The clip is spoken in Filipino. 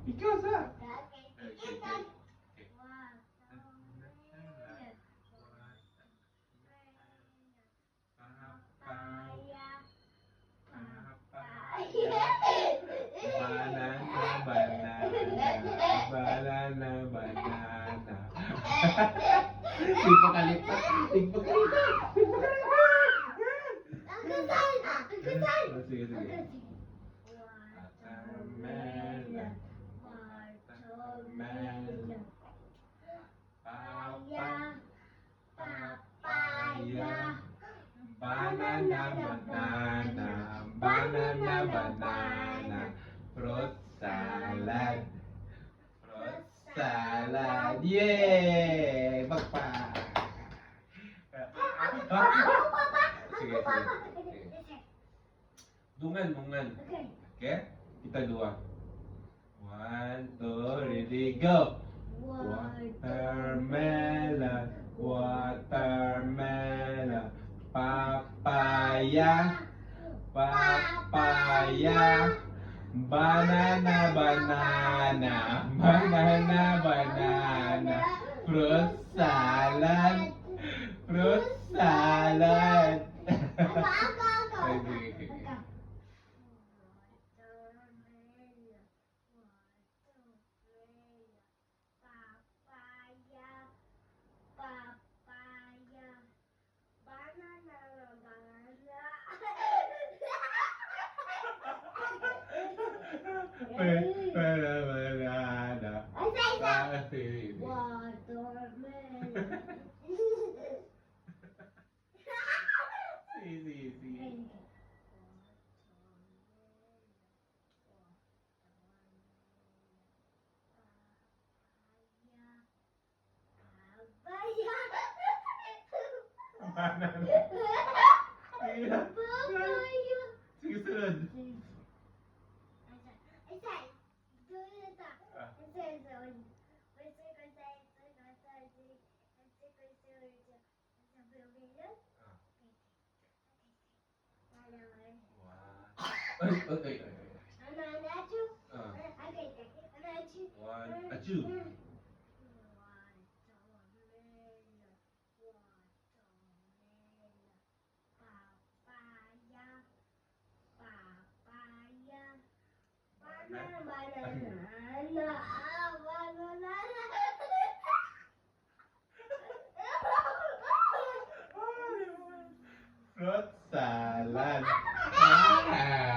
Ikaw sa. Banana. Tigpakalipat. Tigpakalipat. Sige, sige. Watermelon. Watermelon. Papaya. Banana, banana. Banana, banana. Fruit salad. Fruit salad. Yay! Pagpa. Sige, sige. Dungan, dungan. Okay? Kita dua. 1, 2, ready, go! Watermelon, watermelon. Papaya, papaya. Banana, banana. Banana, banana. Fruit salad. Fruit salad. Banana. Easy, easy. Banana. Sige, sunod. Ay, ay, ay. One, two. Fruit salad. Ah.